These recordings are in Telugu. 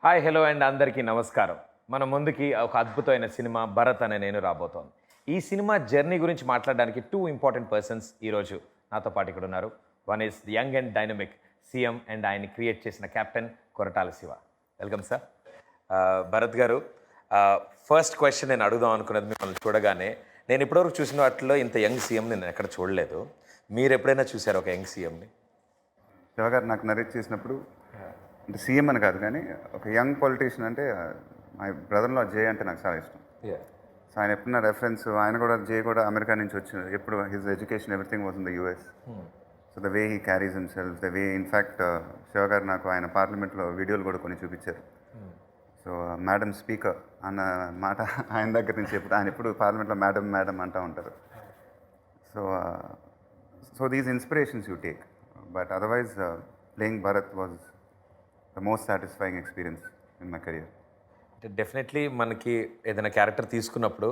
హాయ్ హలో అండ్ అందరికీ నమస్కారం. మన ముందుకి ఒక అద్భుతమైన సినిమా భరత్ అనే నేను రాబోతోంది. ఈ సినిమా జర్నీ గురించి మాట్లాడడానికి టూ ఇంపార్టెంట్ పర్సన్స్ ఈరోజు నాతో పాటు ఇక్కడ ఉన్నారు. One is the young and dynamic CM and ఆయన్ని క్రియేట్ చేసిన captain Koratala Shiva. Welcome sir. Bharat గారు, ఫస్ట్ క్వశ్చన్ నేను అడుగుదాం అనుకున్నది మిమ్మల్ని చూడగానే, నేను ఇప్పటివరకు చూసిన వాటిలో ఇంత యంగ్ సీఎం నేను ఎక్కడ చూడలేదు. మీరు ఎప్పుడైనా చూసారు ఒక యంగ్ సీఎంని? శివ గారు నాకు నరేట్ చేసినప్పుడు, అంటే సీఎం అని కాదు కానీ ఒక యంగ్ పొలిటీషియన్ అంటే మా బ్రదర్లో జే అంటే నాకు చాలా ఇష్టం. సో ఆయన ఎప్పుడున్న రెఫరెన్స్, ఆయన కూడా జే కూడా అమెరికా నుంచి వచ్చినారు. ఎప్పుడు his education everything was in the US. So the way he carries himself, the way in fact Shiva గారు నాకు ఆయన పార్లమెంట్లో వీడియోలు కూడా కొన్ని చూపించారు. సో మేడం స్పీకర్ అన్న మాట ఆయన దగ్గర నుంచి ఆయన ఎప్పుడు పార్లమెంట్లో మేడం మేడం అంటూ ఉంటారు. So these inspirations you take, but otherwise playing Bharat was the most satisfying experience in my career. అంటే డెఫినెట్లీ మనకి ఏదైనా క్యారెక్టర్ తీసుకున్నప్పుడు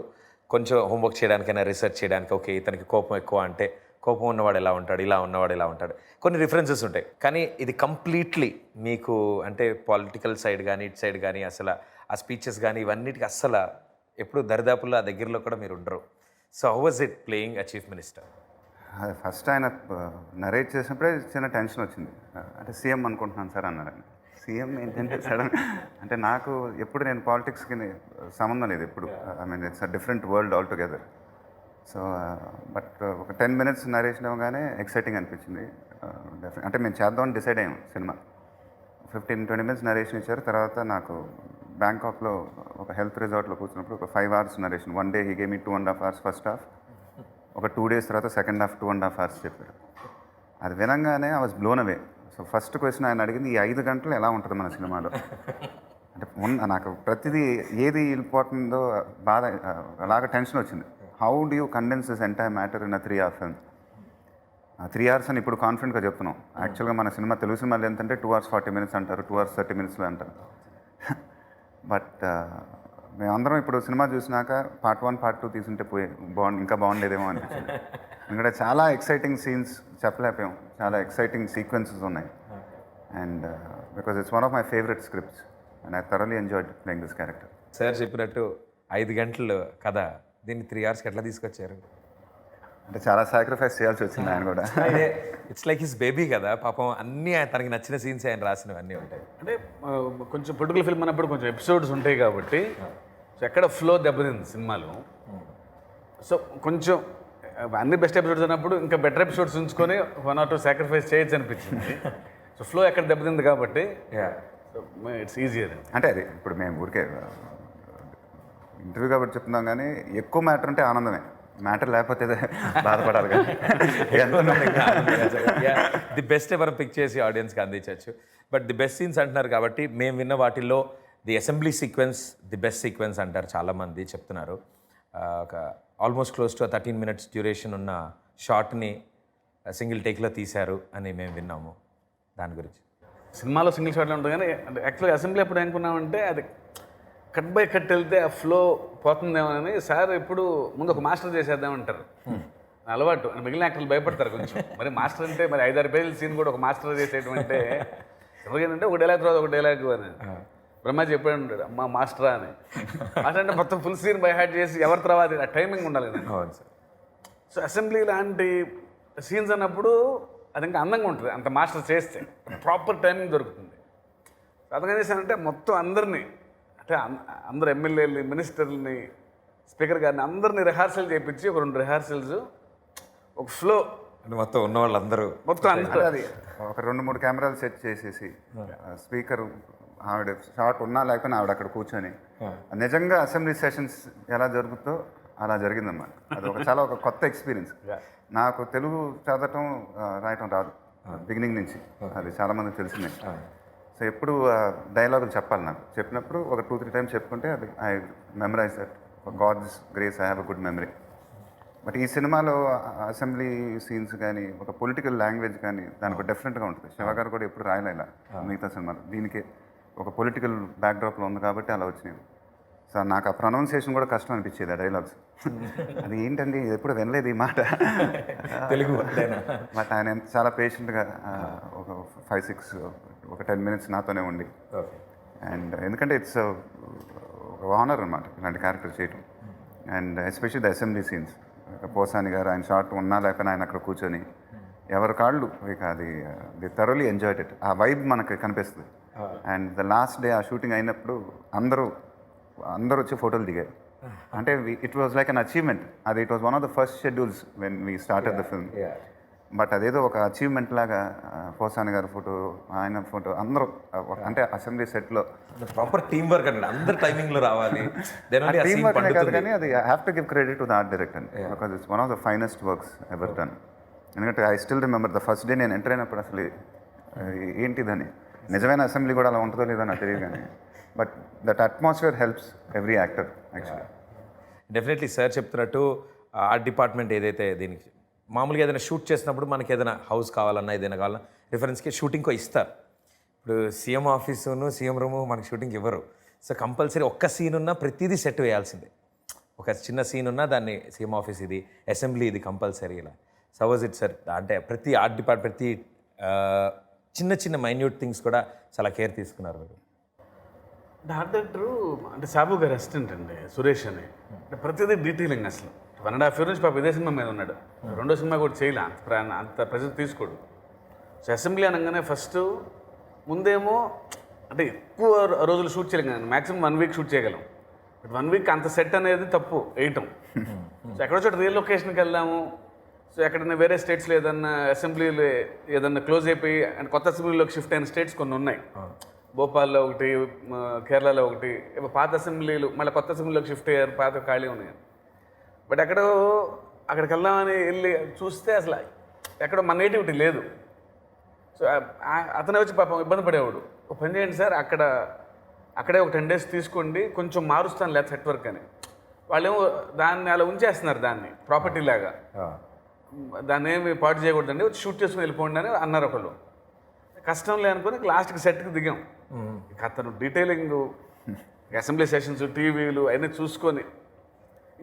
కొంచెం హోంవర్క్ చేయడానికైనా, రీసెర్చ్ చేయడానికి, ఓకే ఇతనికి కోపం ఎక్కువ అంటే కోపం ఉన్నవాడు ఎలా ఉంటాడు, ఇలా ఉన్నవాడు ఎలా ఉంటాడు, కొన్ని రిఫరెన్సెస్ ఉంటాయి. కానీ ఇది కంప్లీట్లీ మీకు అంటే పొలిటికల్ సైడ్ కానీ, ఇటు సైడ్ కానీ, అసలు ఆ స్పీచెస్ కానీ ఇవన్నిటికి అస్సలు ఎప్పుడు దరిదాపుల్లో ఆ దగ్గరలో కూడా మీరు ఉండరు. So how was it playing a chief minister? First ఆయన నరేట్ చేసినప్పుడే చిన్న టెన్షన్ వచ్చింది. అంటే సీఎం అనుకుంటున్నాను సార్ అన్నారు ఆయన. సీఎం ఏంటంటే సడన్, అంటే నాకు ఎప్పుడు నేను పాలిటిక్స్కి సంబంధం లేదు ఎప్పుడు. I mean it's a different world all together. So but ఒక 10 minutes నరేషన్ ఇవ్వగానే ఎక్సైటింగ్ అనిపించింది. అంటే మేము చేద్దామని డిసైడ్ అయ్యాం. సినిమా 15-20 minutes నరేషన్ ఇచ్చారు. తర్వాత నాకు బ్యాంకాక్లో ఒక హెల్త్ రిసార్ట్లో కూర్చున్నప్పుడు ఒక 5 hours narration. 1 day he gave me 2.5 hours first half, ఒక 2 days తర్వాత సెకండ్ హాఫ్ 2.5 hours చెప్పారు. అది వినంగానే I was blown away. So first question ఆయన అడిగింది, ఈ 5 గంటలు ఎలా ఉంటుంది మన సినిమాలో? అంటే నాకు ప్రతిదీ ఏది వెళ్ళిపోతుందో బాధ, అలాగా టెన్షన్ వచ్చింది. How do you condense this entire matter in 3 hour film? 3 hours అని ఇప్పుడు కాన్ఫిడెంట్గా చెప్తున్నాం. యాక్చువల్గా మన సినిమా తెలుగు సినిమాలు ఏంటంటే 2 hours 40 minutes అంటారు, 2 hours 30 minutes అంటారు. బట్ మేమందరం ఇప్పుడు సినిమా చూసినాక పార్ట్ 1 పార్ట్ 2 తీసుంటే ఇంకా బాగుండేదేమో అనిపించింది. ఎందుకంటే చాలా ఎక్సైటింగ్ సీన్స్ చెప్పలేకపోయాం, చాలా ఎక్సైటింగ్ సీక్వెన్సెస్ ఉన్నాయి. And because it's one of my favourite scripts and I thoroughly enjoyed playing this character. Sir చెప్పినట్టు 5 గంటలు కదా, దీన్ని 3 hours ఎట్లా తీసుకొచ్చారు? అంటే చాలా సాక్రిఫైస్ చేయాల్సి వచ్చింది ఆయన కూడా. ఇట్స్ లైక్ హిస్ బేబీ కదా పాపం, అన్నీ తనకి నచ్చిన సీన్స్ ఆయన రాసినవి అన్నీ ఉంటాయి. అంటే కొంచెం పొలిటికల్ ఫిల్మ్ అన్నప్పుడు కొంచెం ఎపిసోడ్స్ ఉంటాయి కాబట్టి సో ఎక్కడ ఫ్లో దెబ్బతింది సినిమాలో. సో కొంచెం అన్ని బెస్ట్ ఎపిసోడ్స్ అన్నప్పుడు ఇంకా బెటర్ ఎపిసోడ్స్ ఉంచుకొని 1 or 2 సాక్రిఫైస్ చేయొచ్చు అనిపించింది. సో ఫ్లో ఎక్కడ దెబ్బతింది కాబట్టి ఇట్స్ ఈజియర్. అంటే అది ఇప్పుడు మేము ఊరికే ఇంటర్వ్యూ కాబట్టి చెప్తున్నాం, కానీ ఎక్కువ మ్యాటర్ ఉంటే ఆనందమే, మ్యాటర్ లేకపోతే బాధపడాలి. ది బెస్ట్ ఎవరు పిక్ చేసి ఆడియన్స్కి అందించవచ్చు. బట్ ది బెస్ట్ సీన్స్ అంటున్నారు కాబట్టి మేము విన్న వాటిల్లో the assembly sequence the best sequence అంటారు చాలామంది చెప్తున్నారు. ఒక almost close to 13 minutes duration ఉన్న షార్ట్ని సింగిల్ టేక్లో తీశారు అని మేము విన్నాము. దాని గురించి సినిమాలో సింగిల్ షాట్లో ఉంటుంది, కానీ యాక్చువల్గా అసెంబ్లీ ఎప్పుడు అనుకున్నామంటే అది కట్ బై కట్ వెళ్తే ఆ ఫ్లో పోతుందేమోనని సార్ ఎప్పుడు ముందు ఒక మాస్టర్ చేసేద్దామంటారు. అలవాటు మిగిలిన యాక్టర్లు భయపడతారు కొంచెం. మరి మాస్టర్ అంటే మరి 5-6 పేజీల సీన్ కూడా ఒక మాస్టర్ చేసేయడం అంటే ఎవరికైనా ఒక డైలాగ్ తర్వాత ఒక డైలాగ్ అని బ్రహ్మాజీ చెప్పాడు ఉంటాడు, అమ్మ మాస్టరా అని. మాస్టర్ అంటే మొత్తం ఫుల్ సీన్ బై హార్ట్ చేసి ఎవరి తర్వాత ఆ టైమింగ్ ఉండాలి కదా. సో అసెంబ్లీ లాంటి సీన్స్ అన్నప్పుడు అది ఇంకా అందంగా ఉంటుంది అంత మాస్టర్ చేస్తే, ప్రాపర్ టైమింగ్ దొరుకుతుంది. అర్థం చేశానంటే మొత్తం అందరినీ, అంటే అందరు ఎమ్మెల్యేలని, మినిస్టర్లని, స్పీకర్ గారిని అందరినీ రిహార్సల్ చేయించి ఒక 2 rehearsals ఒక ఫ్లో మొత్తం ఉన్న వాళ్ళందరూ మొత్తం అందరూ అది ఒక 2-3 కెమెరాలు సెట్ చేసేసి స్పీకర్ ఆవిడ షార్ట్ ఉన్నా లేకపోయినా ఆవిడ అక్కడ కూర్చొని నిజంగా అసెంబ్లీ సెషన్స్ ఎలా జరుగుతుందో అలా జరిగిందమ్మా. అది చాలా కొత్త ఎక్స్పీరియన్స్. నాకు తెలుగు చదవటం రాయటం రాదు బిగినింగ్ నుంచి, అది చాలామందికి తెలిసిందే. సో ఎప్పుడు డైలాగులు చెప్పాలి, నాకు చెప్పినప్పుడు ఒక 2-3 times చెప్పుకుంటే అది I memorize that. God's grace I have a good memory. But ఈ సినిమాలో అసెంబ్లీ సీన్స్ కానీ, ఒక పొలిటికల్ లాంగ్వేజ్ కానీ దానికి డిఫరెంట్గా ఉంటుంది. శివ గారు కూడా ఎప్పుడు రాయలేలా మిగతా సినిమాలు, దీనికి ఒక పొలిటికల్ బ్యాక్డ్రాప్లో ఉంది కాబట్టి అలా వచ్చినాయి. సో నాకు ఆ ప్రొనౌన్సియేషన్ కూడా కష్టం అనిపించేది ఆ డైలాగ్స్. అది ఏంటండి ఎప్పుడు వినలేదు ఈ మాట తెలుగు. బట్ ఆయన చాలా పేషెంట్గా ఒక 5-6 ఒక 10 minutes నాతోనే ఉండి అండ్ ఎందుకంటే ఇట్స్ ఆనర్ అనమాట ఇలాంటి క్యారెక్టర్ చేయటం. And especially the assembly scenes, Posani గారు ఆయన షార్ట్ ఉన్నా లేకపోయినా ఆయన అక్కడ కూర్చొని ఎవరి కాళ్ళు ఇక అది ది థరోలీ ఎంజాయ్డ్ ఇట్. ఆ వైబ్ మనకు కనిపిస్తుంది. అండ్ ద లాస్ట్ డే ఆ షూటింగ్ అయినప్పుడు అందరూ వచ్చి ఫోటోలు దిగారు. అంటే it was like an achievement. అది it was one of the first schedules when we started the film. But అదేదో ఒక అచీవ్మెంట్ లాగా పోసాని గారి ఫోటో, ఆయన ఫోటో, అందరూ అంటే అసెంబ్లీ సెట్లో ప్రాపర్ టీమ్ వర్క్ అండి, అందరు టైమింగ్లో రావాలి. టీమ్ వర్క్ అనే కాదు కానీ అది I have to give credit to the art director because it's one of the finest works ever done. ఎందుకంటే I still remember the first day నేను ఎంటర్ అయినప్పుడు అసలు ఏంటిదని, నిజమైన అసెంబ్లీ కూడా అలా ఉంటుందో లేదో నాకు తెలియదు కానీ but that atmosphere helps every actor actually. Definitely sir చెప్తున్నట్టు ఆర్ట్ డిపార్ట్మెంట్ ఏదైతే దీనికి మామూలుగా ఏదైనా షూట్ చేసినప్పుడు మనకి ఏదైనా హౌస్ కావాలన్నా ఏదైనా కావాలన్నా రిఫరెన్స్కి షూటింగ్కో ఇస్తారు. ఇప్పుడు సీఎం ఆఫీసును సీఎం రూము మనకి షూటింగ్ ఇవ్వరు. సో కంపల్సరీ ఒక్క సీన్ ఉన్నా ప్రతిదీ సెట్ వేయాల్సిందే. ఒక చిన్న సీన్ ఉన్నా దాన్ని సీఎం ఆఫీస్ ఇది, అసెంబ్లీ ఇది కంపల్సరీ ఇలా. సపోజ్ ఇట్ సార్ అంటే ప్రతి ఆర్ట్ డిపార్ట్మెంట్ ప్రతి చిన్న చిన్న మైన్యూట్ థింగ్స్ కూడా చాలా కేర్ తీసుకున్నారు మీరు. ఆర్ట్ డైరెక్టరు అంటే సాబు గారు అసిస్టెంట్ అండి సురేష్ అని. అంటే ప్రతిదీ డీటెయిలింగ్ అసలు 1.5 years నుంచి పాప ఇదే సినిమా మీద ఉన్నాడు. రెండో సినిమా కూడా చేయలే, అంత ప్రెజర్ తీసుకోడు. సో అసెంబ్లీ అనగానే ఫస్ట్ ముందేమో అంటే ఎక్కువ రోజులు షూట్ చేయలేం కదా, మ్యాక్సిమం 1 week షూట్ చేయగలం. బట్ 1 week అంత సెట్ అనేది తప్పు వేయటం. సో ఎక్కడో చోట రియల్ లొకేషన్కి వెళ్దాము. సో ఎక్కడైనా వేరే స్టేట్స్లో ఏదన్నా అసెంబ్లీలో ఏదన్నా క్లోజ్ అయిపోయి అండ్ కొత్త అసెంబ్లీలోకి షిఫ్ట్ అయిన స్టేట్స్ కొన్ని ఉన్నాయి. భోపాల్లో ఒకటి, కేరళలో ఒకటి, పాత అసెంబ్లీలు మళ్ళీ కొత్త అసెంబ్లీలోకి షిఫ్ట్ అయ్యారు, పాత ఖాళీ ఉన్నాయి. బట్ అక్కడికి వెళ్దామని వెళ్ళి చూస్తే అసలు ఎక్కడో మన నేటివిటీ లేదు. సో అతనే వచ్చి పాపం ఇబ్బంది పడేవాడు. ఒక పని చేయండి సార్, అక్కడే ఒక 10 days తీసుకోండి, కొంచెం మారుస్తాను లేదా సెట్ వర్క్ అని. వాళ్ళేమో దాన్ని అలా ఉంచేస్తున్నారు, దాన్ని ప్రాపర్టీ లాగా. దాన్ని ఏమి పాటు చేయకూడదండి, వచ్చి షూట్ చేసుకుని వెళ్ళిపోండి అని అన్నారు ఒకళ్ళు. కష్టం లేనుకొని లాస్ట్కి సెట్కి దిగాం. అతను డీటెయిలింగ్, అసెంబ్లీ సెషన్స్, టీవీలు అవన్నీ చూసుకొని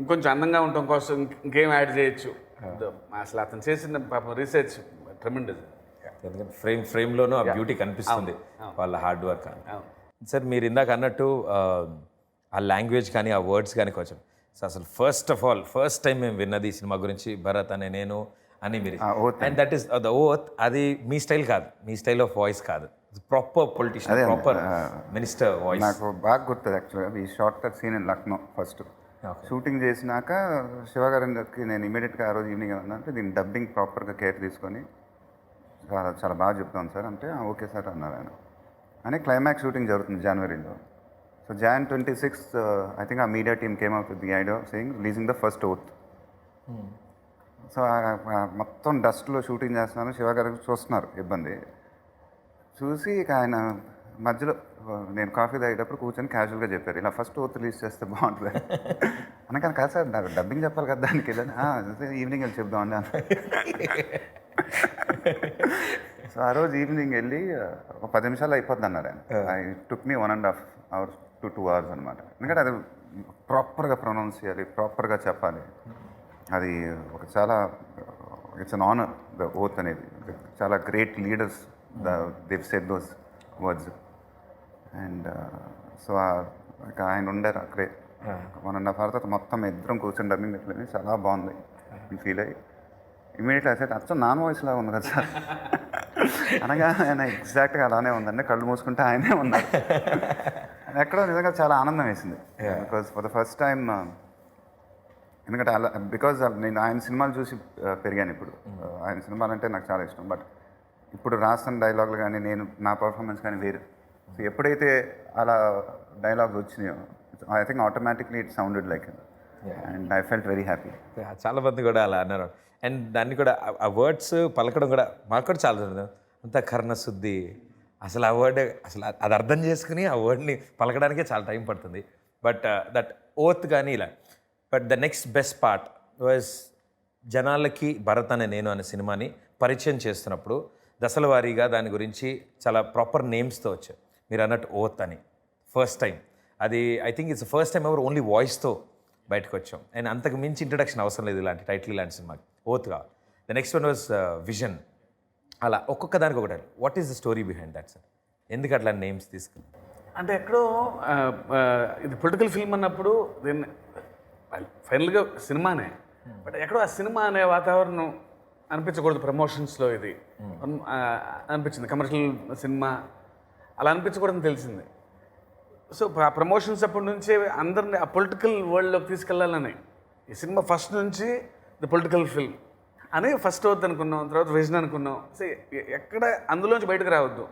ఇంకొంచెం అందంగా ఉండటం కోసం ఇంకేం యాడ్ చేయొచ్చు. అసలు అతను చేసిన పాపం రీసెర్చ్ ట్రెమెండస్. ఎందుకంటే ఫ్రేమ్లోనూ ఆ బ్యూటీ కనిపిస్తుంది వాళ్ళ హార్డ్ వర్క్ అని. సార్ మీరు ఇందాక అన్నట్టు ఆ లాంగ్వేజ్ కానీ ఆ వర్డ్స్ కానీ కొంచెం సో అసలు ఫస్ట్ టైం మేము విన్నది ఈ సినిమా గురించి భరత్ అనే నేను అని మీరు. And that is the oath. అది మీ స్టైల్ కాదు, మీ స్టైల్ ఆఫ్ వాయిస్ కాదు, proper politician, proper minister voice. నాకు బాగా గుర్తుంది యాక్చువల్గా ఈ short cut scene in Lucknow. First shooting చేసినాక శివగారికి నేను ఇమీడియట్గా ఆ రోజు ఈవినింగ్ ఏమన్నా దీన్ని డబ్బింగ్ ప్రాపర్గా కేర్ తీసుకొని చాలా బాగా చెప్తాను సార్ అంటే ఓకే సార్ అన్నారు ఆయన. అని క్లైమాక్స్ షూటింగ్ జరుగుతుంది జనవరిలో. So Jan 26th I think our media team came up with the idea of saying releasing the first oath. So మొత్తం డస్ట్లో షూటింగ్ చేస్తున్నాను, శివగారికి చూస్తున్నారు ఇబ్బంది. చూసి ఇక ఆయన మధ్యలో నేను కాఫీ తాగేటప్పుడు కూర్చొని క్యాజువల్గా చెప్పారు, ఇలా ఫస్ట్ ఓత్ రిలీజ్ చేస్తే బాగుంటుంది అనగానే. కాదు సార్ నాకు డబ్బింగ్ చెప్పాలి కదా దానికి వెళ్ళని, ఈవినింగ్ వెళ్ళి చెప్దామండి అన్న. సో ఆ రోజు ఈవినింగ్ వెళ్ళి ఒక 10 నిమిషాలు అయిపోద్ది అన్నారు ఆయన. I took me 1.5 hours to 2 hours అనమాట. ఎందుకంటే అది ప్రాపర్గా ప్రొనౌన్స్ చేయాలి, ప్రాపర్గా చెప్పాలి. అది ఒక చాలా it's an honour the oath అనేది. చాలా great leaders they've said those words. And so ఆయన ఉండారు అక్కడే 1.5 hour తర్వాత మొత్తం ఇద్దరం కూర్చొని డబ్బింగ్ చెప్పలేదు. చాలా బాగుంది ఫీల్ అయ్యి ఇమీడియట్లీ అయితే అచ్చం నాన్ వాయిస్ లాగా ఉంది కదా సార్ అనగా ఆయన ఎగ్జాక్ట్గా అలానే ఉందండి, కళ్ళు మూసుకుంటే ఆయనే ఉన్నారు. ఎక్కడో నిజంగా చాలా ఆనందం వేసింది. Because for the first time, ఎందుకంటే అలా బికాజ్ నేను ఆయన సినిమాలు చూసి పెరిగాను. ఇప్పుడు ఆయన సినిమాలు అంటే నాకు చాలా ఇష్టం. బట్ ఇప్పుడు రాసిన డైలాగులు కానీ నేను నా పర్ఫార్మెన్స్ కానీ వేరు. సో ఎప్పుడైతే అలా డైలాగ్స్ వచ్చినాయో I think automatically it sounded like and I felt very happy. చాలా మంది కూడా అలా అన్నారు. అండ్ దాన్ని కూడా ఆ వర్డ్స్ పలకడం కూడా మాకు కూడా చాలా అంత కర్ణశుద్ధి. అసలు ఆ వర్డ్ అసలు అది అర్థం చేసుకుని ఆ వర్డ్ని పలకడానికే చాలా టైం పడుతుంది. బట్ దట్ ఓత్ కానీ ఇలా. But the next best part was జనాలకి భరత్ అనే నేను అనే సినిమాని పరిచయం చేస్తున్నప్పుడు దశల వారీగా దాని గురించి చాలా ప్రాపర్ నేమ్స్తో వచ్చాయి. మీరు అన్నట్టు ఓత్ అని ఫస్ట్ టైం. అది I think it's first time ఎవరు ఓన్లీ వాయిస్తో బయటకు వచ్చాం. అండ్ అంతకు మించి ఇంట్రడక్షన్ అవసరం లేదు ఇలాంటి టైటిల్ ఇలాంటి సినిమాకి. ఓత్ కావాలి. The next one was vision. అలా ఒక్కొక్క దానికి ఒకటి. What is the story behind that sir? ఎందుకు అట్లా నేమ్స్ తీసుకుని? అంటే ఎక్కడో ఇది పొలిటికల్ ఫిల్మ్ అన్నప్పుడు దీన్ని ఫైనల్గా సినిమానే, బట్ ఎక్కడో ఆ సినిమా అనే వాతావరణం అనిపించకూడదు ప్రమోషన్స్లో, ఇది అనిపించింది కమర్షియల్ సినిమా అలా అనిపించకూడదని తెలిసింది. సో ఆ ప్రమోషన్స్ అప్పటి నుంచే అందరిని ఆ పొలిటికల్ వరల్డ్లోకి తీసుకెళ్లాలని, ఈ సినిమా ఫస్ట్ నుంచి ది పొలిటికల్ ఫిల్మ్ అని ఫస్ట్ అవుద్ది అనుకున్నాం, తర్వాత విజన్ అనుకున్నాం. సో ఎక్కడ అందులోంచి బయటకు రావద్దు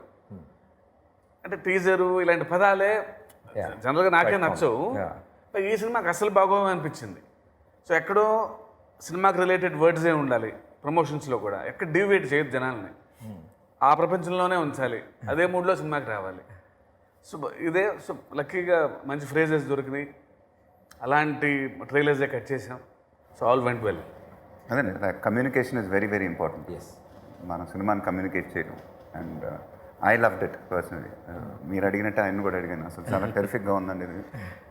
అంటే టీజరు ఇలాంటి పదాలే జనరల్గా నాకే నచ్చవు, ఈ సినిమాకి అసలు బాగోవు అనిపించింది. సో ఎక్కడో సినిమాకి రిలేటెడ్ వర్డ్సే ఉండాలి ప్రమోషన్స్లో కూడా, ఎక్కడ డివియేట్ చేయొద్దు జనాల్ని, ఆ ప్రపంచంలోనే ఉంచాలి, అదే మూడ్లో సినిమాకి రావాలి. సో ఇదే సో లక్కీగా మంచి ఫ్రేజెస్ దొరికినాయి, అలాంటి ట్రైలర్సే కట్ చేసాం. So all went well. అదే communication is very very important. మన సినిమాని కమ్యూనికేట్ చేయడం. And I loved it personally. మీరు అడిగినట్టు ఆయన కూడా అడిగాను, అసలు చాలా టెరిఫిక్గా ఉందండి ఇది.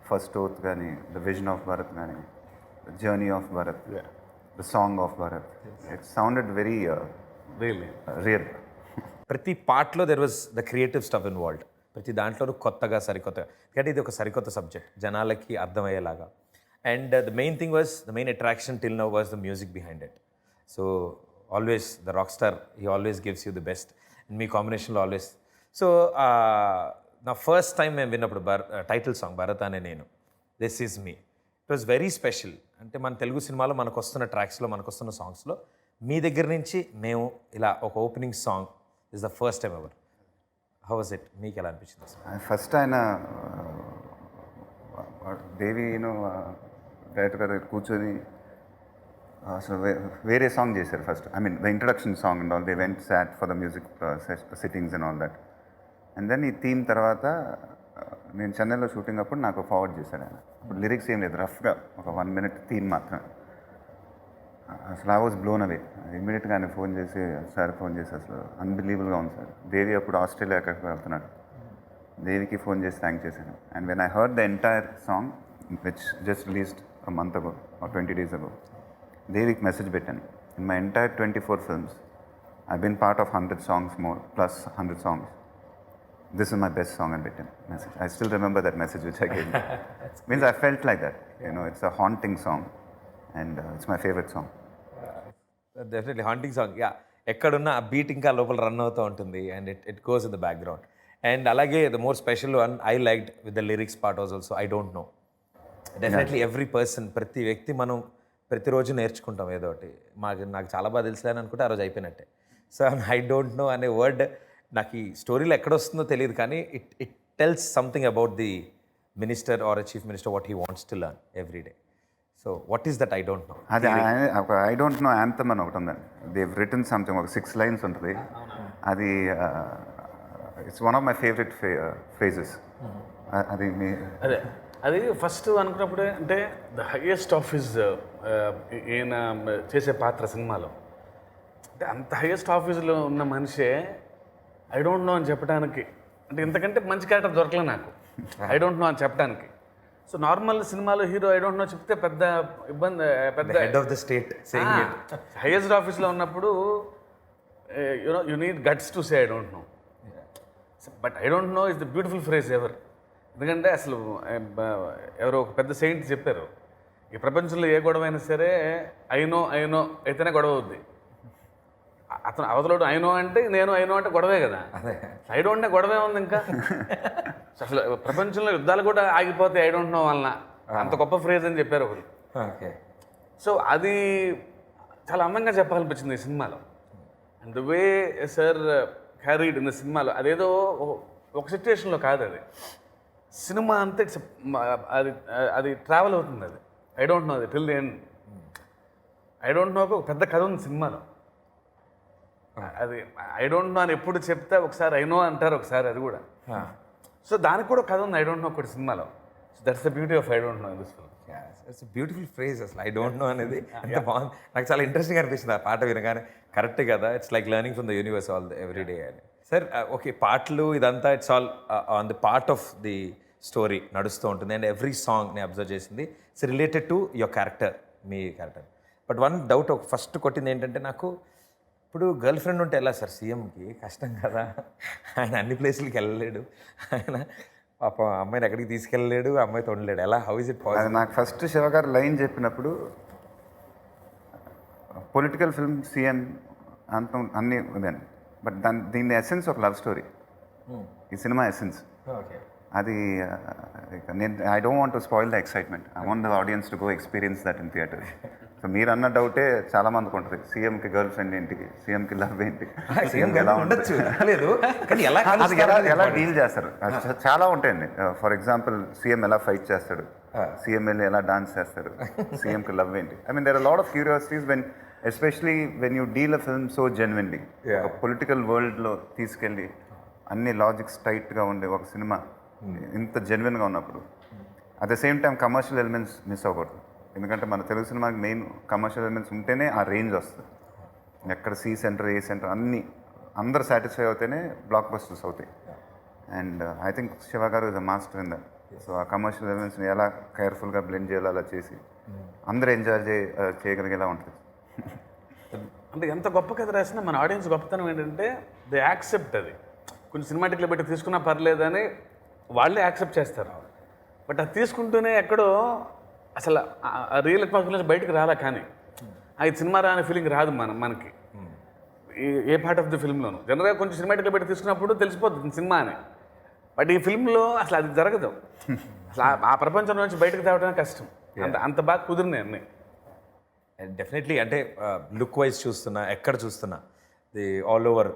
ఫస్ట్ ఓత్ కానీ, ద విజన్ ఆఫ్ భరత్ కానీ, the journey of Bharat, the song of Bharat, it sounded very real. ప్రతి పార్ట్లో there was the creative stuff involved. ప్రతి దాంట్లోనూ కొత్తగా సరికొత్తగా, ఎందుకంటే ఇది ఒక సరికొత్త సబ్జెక్ట్ జనాలకి అర్థమయ్యేలాగా. And the main thing was, the main attraction till now was the music behind it. So always the rock star, he always gives you the best. And మీ కాంబినేషన్లో ఆల్వేస్. సో నా ఫస్ట్ టైం మేము విన్నప్పుడు టైటిల్ సాంగ్ భరత్ అనే నేను, this is me, it was very special. అంటే మన తెలుగు సినిమాలో మనకు వస్తున్న ట్రాక్స్లో, మనకు వస్తున్న సాంగ్స్లో మీ దగ్గర నుంచి మేము ఇలా ఒక opening song is the first time ever. How was it? మీకు ఎలా అనిపించింది అసలు? ఫస్ట్ ఆయన దేవిను డైరెక్టర్ గారు కూర్చొని అసలు వేరే సాంగ్ చేశారు first. I mean the introduction song and all, they went sat for the music sittings and all that. And then ఈ థీమ్ తర్వాత నేను చెన్నైలో షూటింగ్ అప్పుడు నాకు ఫార్వర్డ్ చేశాడు ఆయన. ఇప్పుడు లిరిక్స్ ఏం లేదు, రఫ్గా ఒక 1 minute థీమ్ మాత్రం. అసలు ఐ వాజ్ బ్లోన్ అవే. ఇమీడియట్గా ఆయన ఫోన్ చేసి, సార్ ఫోన్ చేసి, అసలు అన్బిలీవబుల్గా ఉంది సార్. దేవి అప్పుడు ఆస్ట్రేలియా ఎక్కడికి వెళ్తున్నాడు, దేవికి ఫోన్ చేసి థ్యాంక్ చేశాను. And when I heard the entire song which just released a month ago or 20 days ago, దేవికి మెసేజ్ పెట్టాను. In my entire 24 films, I've been part of 100 songs more, plus 100 songs. This is my best song and written message. I still remember that message which I gave. Means I felt like that. You know, it's a haunting song and it's my favorite song. Definitely haunting song. Yeah, ఎక్కడున్నా ఆ బీట్ ఇంకా లోపల రన్ అవుతూ ఉంటుంది and it goes in the background. And అలాగే the more special one I liked with the lyrics part was also I don't know. Definitely every person, ప్రతి వ్యక్తి మనం ప్రతిరోజు నేర్చుకుంటాం ఏదో ఒకటి. నాకు చాలా బాగా తెలుసులేని అనుకుంటే ఆ రోజు అయిపోయినట్టే. సో ఐ డోంట్ నో అనే వర్డ్ నాకు ఈ స్టోరీలో ఎక్కడొస్తుందో తెలియదు, కానీ it tells something about the minister or chief minister, what he wants to learn every day. So what is that I don't know? అది ఒక ఐ డోంట్ నో యాంథమ్ అని ఒకటి ఉందండి. దేవ్ రిటన్ సంథింగ్, ఒక 6 lines ఉంటుంది. అది it's one of my favourite phrases. అది మీ అది ఫస్ట్ అనుకున్నప్పుడే, అంటే ద హైయెస్ట్ ఆఫ్ హిజ్ ఈయన చేసే పాత్ర సినిమాలో, అంటే అంత హైయెస్ట్ ఆఫీసులో ఉన్న మనిషే ఐ డోంట్ నో అని చెప్పడానికి, అంటే ఇంతకంటే మంచి క్యారెక్టర్ దొరకలే నాకు ఐ డోంట్ నో అని చెప్పడానికి. సో నార్మల్ సినిమాలో హీరో ఐ డోంట్ నో చెప్తే పెద్ద ఇబ్బంది, పెద్ద head of the state highest ఆఫీస్లో ఉన్నప్పుడు you need guts to say I don't no. But I don't no is the beautiful phrase ever. ఎందుకంటే అసలు ఎవరో ఒక పెద్ద సెయింట్ చెప్పారు, ఈ ప్రపంచంలో ఏ గొడవ అయినా సరే ఐనో అయితేనే గొడవ అవుద్ది. అతను అవతలోడు ఐనో అంటే నేను ఐనో అంటే గొడవే కదా, ఐ డోంట్ అంటే గొడవే ఉంది. ఇంకా అసలు ప్రపంచంలో యుద్ధాలు కూడా ఆగిపోతాయి ఐ డోంట్ నో వలన. అంత గొప్ప ఫ్రేజ్ అని చెప్పారు ఒకరు. సో అది చాలా అందంగా చెప్పాలనిపించింది ఈ సినిమాలో. And the way sir carried in the సినిమాలో, అదేదో ఒక సిచ్యువేషన్లో కాదు, అది సినిమా అంతా ఇట్స్ అది ట్రావెల్ అవుతుంది. అది ఐ డోంట్ నో, అది till the end. I don't నోకి ఒక పెద్ద కథ ఉంది సినిమాలో. అది ఐ డోంట్ నో అని ఎప్పుడు చెప్తే ఒకసారి ఐ నో అంటారు, ఒకసారి అది కూడా. సో దానికి కూడా కథ ఉంది ఐ డోంట్ నో ఒకటి సినిమాలో. So that's the beauty of I don't no in this film. It's beautiful phrase అసలు ఐ డోంట్ నో అనేది. అంత బాగుంది, నాకు చాలా ఇంట్రెస్టింగ్ అనిపిస్తుంది ఆ పాట వినగానే. కరెక్ట్ కదా, it's like learning from the universe all every day అని. సార్ ఓకే, పాటలు ఇదంతా it's all on the part of the story నడుస్తూ ఉంటుంది. అండ్ ఎవ్రీ సాంగ్ నేను అబ్జర్వ్ చేసింది it's related to your character, me character. But one doubt ఒక ఫస్ట్ కొట్టింది ఏంటంటే, నాకు ఇప్పుడు గర్ల్ ఫ్రెండ్ ఉంటే ఎలా సార్ సీఎంకి? కష్టం కదా, ఆయన అన్ని ప్లేసులకి వెళ్ళలేడు. ఆయన పాపం ఆ అమ్మాయిని ఎక్కడికి తీసుకెళ్ళలేడు, ఆ అమ్మాయితో ఉండలేడు. ఎలా, హౌ ఇస్ ఇట్ అది పాసిబుల్? నాకు ఫస్ట్ శివగారు లైన్ చెప్పినప్పుడు పొలిటికల్ ఫిల్మ్ సీఎం అంత అన్నీ ఉందండి, బట్ దీని ఎసెన్స్ ఒక లవ్ స్టోరీ. ఈ సినిమా ఎసెన్స్ ఓకే. అది నేను I don't want to spoil the excitement. I want the audience to go experience that in theatre. So మీరు అన్న డౌటే చాలా మందికి ఉంటుంది, సీఎంకి గర్ల్ ఫ్రెండ్ ఏంటి, సీఎంకి లవ్ ఏంటి, సీఎంకి ఎలా ఉండొచ్చు, లేదు కానీ ఎలా అది ఎలా డీల్ చేస్తారు, చాలా ఉంటాయండి. ఫర్ ఎగ్జాంపుల్ సీఎం ఎలా ఫైట్ చేస్తాడు, సీఎం వెళ్ళి ఎలా డాన్స్ చేస్తాడు, సీఎంకి లవ్ ఏంటి. I mean there are lot of curiosities when especially when you deal a film so genuinely. ఒక పొలిటికల్ వరల్డ్లో తీసుకెళ్ళి అన్ని లాజిక్స్ టైట్గా ఉండే ఒక సినిమా ఇంత జెన్యున్గా ఉన్నప్పుడు at the same time commercial elements miss అవ్వకూడదు. ఎందుకంటే మన తెలుగు సినిమాకి మెయిన్ కమర్షియల్ ఎలిమెంట్స్ ఉంటేనే ఆ రేంజ్ వస్తుంది. ఎక్కడ సి సెంటర్, ఏ సెంటర్ అన్నీ అందరు సాటిస్ఫై అవుతేనే బ్లాక్ బస్టర్స్ అవుతాయి. అండ్ ఐ థింక్ శివ గారు is a master in that. So ఆ కమర్షియల్ ఎలిమెంట్స్ని ఎలా కేర్ఫుల్గా బ్లెండ్ చేయాలో అలా చేసి అందరూ ఎంజాయ్ చేయగలిగేలా ఉంటుంది. అంటే ఎంత గొప్ప కథ రాసినా మన ఆడియన్స్ గొప్పతనం ఏంటంటే దే యాక్సెప్ట్. అది కొంచెం సినిమాటిక్లో బట్టి తీసుకున్నా పర్లేదని వాళ్ళే యాక్సెప్ట్ చేస్తారు. బట్ అది తీసుకుంటూనే ఎక్కడో అసలు ఆ రియల్ అట్మాస్ఫియర్ నుంచి బయటకు రాలా. కానీ అది సినిమా రాని ఫీలింగ్ రాదు మనకి ఏ పార్ట్ ఆఫ్ ది ఫిల్మ్లోనూ. జనరల్గా కొంచెం సినిమాటిక్లో పెట్టి తీసుకున్నప్పుడు తెలిసిపోతుంది సినిమా అని. బట్ ఈ ఫిల్మ్లో అసలు అది జరగదు. అసలు ఆ ప్రపంచం నుంచి బయటకు తేవడమే కష్టం. అంత బాగా కుదిరినాయి అన్నీ. డెఫినెట్లీ. అంటే లుక్ వైజ్ చూస్తున్నా, ఎక్కడ చూస్తున్నా, the all over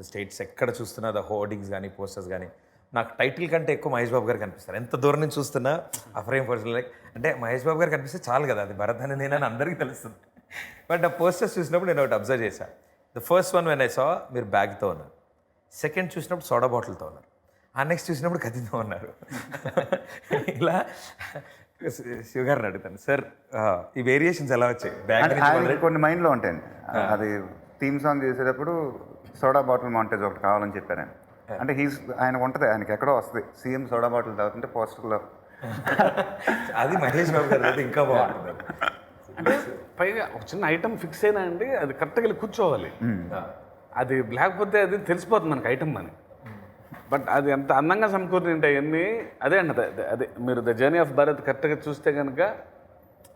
the states ఎక్కడ చూస్తున్నా ద హోర్డింగ్స్ కానీ పోస్టర్స్ కానీ నాకు టైటిల్ కంటే ఎక్కువ మహేష్ బాబు గారు కనిపిస్తారు. ఎంత దూరం నుంచి చూస్తున్నా ఆ ఫ్రేమ్ పోస్టర్ లైక్ అంటే మహేష్ బాబు గారు కనిపిస్తే చాలు కదా, అది భరత్ అని నేనని అందరికీ తెలుస్తుంది. బట్ ఆ పోస్టర్స్ చూసినప్పుడు నేను ఒకటి అబ్జర్వ్ చేశాను. The first one when I saw మీరు బ్యాగ్తో ఉన్నారు, సెకండ్ చూసినప్పుడు సోడా బాటిల్తో ఉన్నారు, ఆ నెక్స్ట్ చూసినప్పుడు కత్తితో ఉన్నారు. ఇలా శివగారిని అడుగుతాను, సార్ ఈ వేరియేషన్స్ ఎలా వచ్చాయి? బ్యాగ్ కొన్ని మైండ్లో ఉంటాయండి. అది థీమ్ సాంగ్ చేసేటప్పుడు సోడా బాటిల్ మాంటేజ్ ఒకటి కావాలని చెప్పారు ఆయన. అంటే ఆయనకు ఉంటుంది, ఆయనకి ఎక్కడో వస్తుంది సీఎం సోడా బాటిల్ తాగుతుంటే పోస్టర్లో. అది మహేష్ బాబు గారు అయితే ఇంకా బాగుంటుంది. అంటే పైగా ఒక చిన్న ఐటమ్ ఫిక్స్ అయినా అండి అది కరెక్ట్గా వెళ్ళి కూర్చోవాలి. అది లేకపోతే అది తెలిసిపోతుంది మనకి ఐటమ్ అని. బట్ అది ఎంత అందంగా సమకూరుతుంటే అవన్నీ అదే అండి. అదే మీరు ద జర్నీ ఆఫ్ భారత్ కరెక్ట్గా చూస్తే కనుక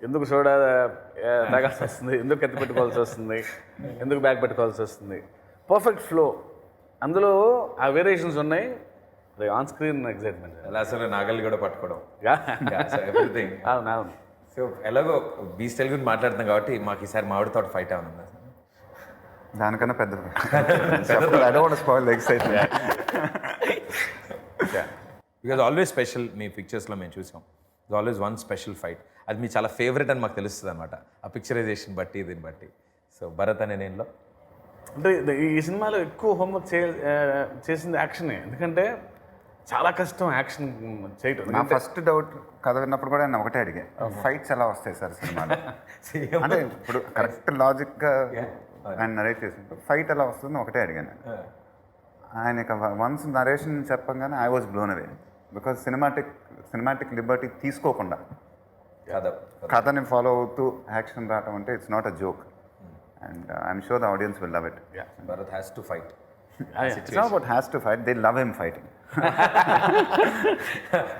ఎందుకు సోడా తాగాల్సి వస్తుంది, ఎందుకు కత్తి పెట్టుకోవాల్సి వస్తుంది, ఎందుకు బ్యాగ్ పెట్టుకోవాల్సి వస్తుంది, పర్ఫెక్ట్ ఫ్లో. అందులో ఆ వేరియేషన్స్ ఉన్నాయి. అది ఆన్ స్క్రీన్ ఎగ్జైట్మెంట్. అలా అసలు నాగల్ని కూడా పట్టుకోవడం, ఎవ్రీథింగ్. అవును. సో ఎలాగో బీచ్ తెలుగు మాట్లాడుతున్నాం కాబట్టి మాకు ఈసారి మామిడి తోట ఫైట్ ఏమన్నా దానికన్నా పెద్ద బికాజ్ ఆల్వేస్ స్పెషల్. మీ పిక్చర్స్లో మేము చూసాం, it always one special fight. అది మీ చాలా ఫేవరెట్ అని మాకు తెలుస్తుంది అనమాట, ఆ పిక్చరైజేషన్ బట్టి దీన్ని బట్టి. సో భరత్ అనే నేనులో అంటే ఈ సినిమాలో ఎక్కువ హోంవర్క్ చేసింది యాక్షనే. ఎందుకంటే చాలా కష్టం యాక్షన్ చేయటం. నా ఫస్ట్ డౌట్ కథ విన్నప్పుడు కూడా నేను ఒకటే అడిగా, ఫైట్స్ ఎలా వస్తాయి సార్ సినిమాలో? అంటే ఇప్పుడు కరెక్ట్ లాజిక్గా ఆయన నరేట్ చేసినప్పుడు ఫైట్ ఎలా వస్తుందో ఒకటే అడిగాను. ఆయన వన్స్ నరేషన్ చెప్పగానే I was blown away. Because cinematic Liberty తీసుకోకుండా కథని ఫాలో అవుతూ యాక్షన్ రావటం అంటే it's not a joke. And I'm sure the audience will love it. Yeah, Bharat has to fight. It's not about has to fight, they love him fighting.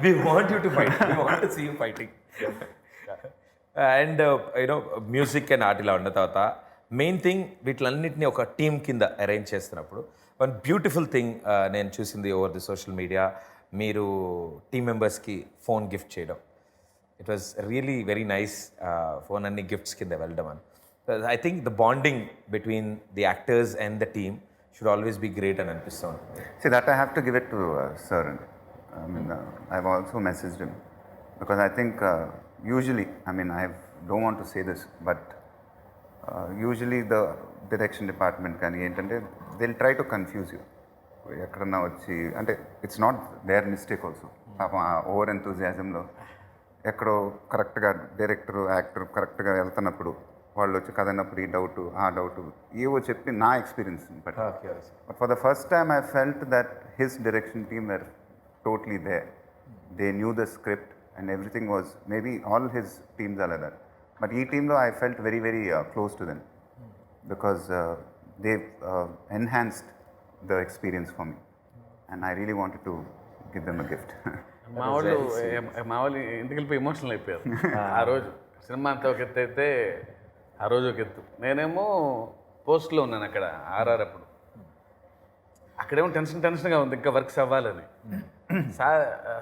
We want you to fight. We want to see you fighting. And music and art ఇలా ఉన్న తర్వాత మెయిన్ థింగ్ వీటిలన్నింటినీ ఒక టీమ్ కింద అరేంజ్ చేస్తున్నప్పుడు వన్ బ్యూటిఫుల్ థింగ్ నేను చూసింది ఓవర్ ది సోషల్ మీడియా, మీరు టీమ్ మెంబర్స్కి ఫోన్ గిఫ్ట్ చేయడం. It was really very nice. Phone అన్ని గిఫ్ట్స్ కింద వెళ్ళడం అని. I think the bonding between the actors and the team should always be great and అనిపిస్తుంది. See, that I have to give it to sir. I mean, I've also messaged him because I think usually, I mean, I don't want to say this, but usually the direction department కానీ ఏంటంటే they'll try to confuse you. ఎక్కడన్నా వచ్చి అంటే it's not there mistake also. పాపం ఆ ఓవర్ ఎంతూజియాజంలో ఎక్కడో కరెక్ట్గా డైరెక్టర్ యాక్టర్ కరెక్ట్గా వెళ్తున్నప్పుడు వాళ్ళు వచ్చి కదన్నప్పుడు ఈ డౌట్ ఆ డౌట్ ఏవో చెప్పి నా experience. But for the first time I felt that his direction team were totally there. They knew the script and everything was maybe all his teams అలా దట్. బట్ ఈ టీంలో I felt very very close to them because they enhanced the experience for me and I really wanted to give them a gift. మా వాళ్ళు ఇంటికి వెళ్ళిపోయి ఎమోషనల్ అయిపోయారు ఆ రోజు. సినిమా అంతా ఒక ఎత్తు అయితే ఆ రోజు ఒక ఎత్తు. నేనేమో పోస్ట్లో ఉన్నాను అక్కడ ఆర్ఆర్ అప్పుడు. అక్కడేమో టెన్షన్గా ఉంది ఇంకా వర్క్స్ అవ్వాలని.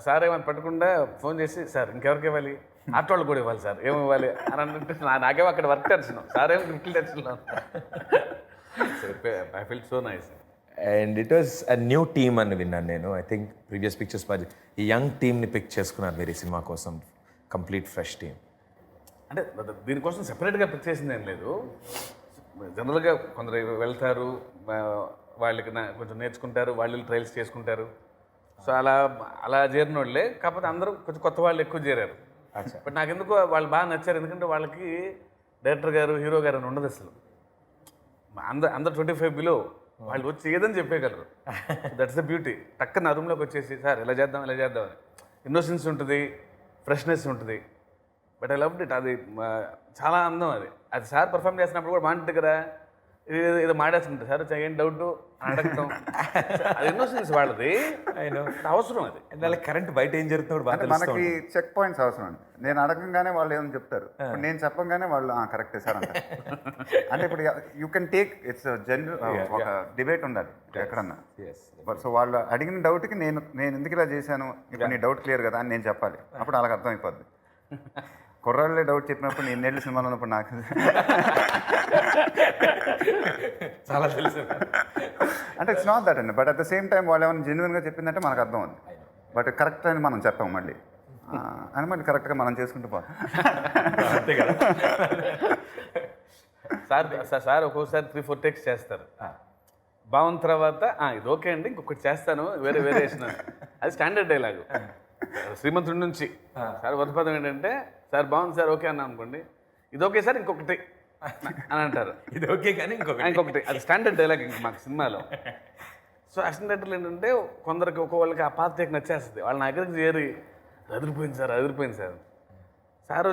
సార్ ఏమైనా పట్టకుండా ఫోన్ చేసి, సార్ ఇంకెవరికి ఇవ్వాలి, ఆటో వాళ్ళు కూడా ఇవ్వాలి సార్, ఏమి ఇవ్వాలి అని అంటే నాకేమో అక్కడ వర్క్ టెన్షన్, సార్ ఏమో గిఫ్ట్ టెన్షన్లో. I feel so nice. And it was a new team అని విన్నాను నేను. ఐ థింక్ ప్రీవియస్ పిక్చర్స్ ఈ యంగ్ టీమ్ని పిక్ చేసుకున్నారు మీరు ఈ సినిమా కోసం, కంప్లీట్ ఫ్రెష్ టీమ్. అంటే దీనికోసం సెపరేట్గా పిక్ చేసింది ఏం లేదు. జనరల్గా కొందరు వెళ్తారు, వాళ్ళకి కొంచెం నేర్చుకుంటారు, వాళ్ళు ట్రయల్స్ చేసుకుంటారు. సో అలా చేరిన వాళ్ళే, కాకపోతే అందరూ కొంచెం కొత్త వాళ్ళు ఎక్కువ చేరారు. బట్ నాకు ఎందుకో వాళ్ళు బాగా నచ్చారు, ఎందుకంటే వాళ్ళకి డైరెక్టర్ గారు, హీరో గారు అని ఉండదు అసలు. అందరు 25 బిలో, వాళ్ళు వచ్చి ఏదని చెప్పేయగలరు. That's the beauty. టక్కన రూమ్లోకి వచ్చేసి, సార్ ఇలా చేద్దాం ఇలా చేద్దామని. ఇన్నోసెన్స్ ఉంటుంది, ఫ్రెష్నెస్ ఉంటుంది. But I loved it. అది చాలా అందం. అది సార్ పర్ఫామ్ చేసినప్పుడు కూడా బాగుంటుంది కదా, ఏదో మాడేస్తుంటారు సార్, ఏం డౌట్ అడగటం, అది ఇన్నోసెన్స్ వాళ్ళది, అవసరం. అది వాళ్ళకి కరెంట్ బయట ఏం జరుగుతుందో అంటే మనకి చెక్ పాయింట్స్ అవసరం అండి. నేను అడగంగానే వాళ్ళు ఏమని చెప్తారు, నేను చెప్పంగానే వాళ్ళు కరెక్టే సార్ అంటారు. అంటే ఇప్పుడు you can take its general ఒక డిబేట్ ఉండాలి ఎక్కడన్నా. సో వాళ్ళు అడిగిన డౌట్కి నేను ఎందుకు ఇలా చేశాను, ఇప్పుడు నీ డౌట్ క్లియర్ కదా అని నేను చెప్పాలి. అప్పుడు వాళ్ళకి అర్థమైపోద్ది. కుర్రాళ్ళే డౌట్ చెప్పినప్పుడు నేను నెల్లి సినిమాలో ఉన్నప్పుడు నాకు చాలా తెలుసు. అంటే ఇట్స్ నాట్ దట్ అండి. But at the same time వాళ్ళు ఏమైనా జెన్యున్గా చెప్పిందంటే మనకు అర్థం ఉంది. బట్ కరెక్ట్ అని మనం చెప్పాం మళ్ళీ అని మళ్ళీ కరెక్ట్గా మనం చేసుకుంటూ పోతాం. అంతే కదా. సార్ ఒక్కోసారి 3-4 టేక్స్ చేస్తారు. బాగున్న తర్వాత ఇది ఓకే అండి, ఇంకొకటి చేస్తాను, వేరే వేసినాను. అది స్టాండర్డ్ డైలాగు శ్రీమంతుడి నుంచి. సార్ వర్ధపదం ఏంటంటే, సార్ బాగుంది సార్ ఓకే అన్నా అనుకోండి, ఇది ఓకే సార్ ఇంకొకటి అని అంటారు. ఇది ఓకే కానీ ఇంకొకటి. అది స్టాండర్డ్ డైలాగ్ ఇంక మాకు సినిమాలో. సో అసిస్టెంట్ డైరెక్టర్లు ఏంటంటే కొందరికి వాళ్ళకి ఆ పాత టేక్ నచ్చేస్తుంది. వాళ్ళ నా దగ్గరికి చేరి అదిరిపోయింది సార్. సార్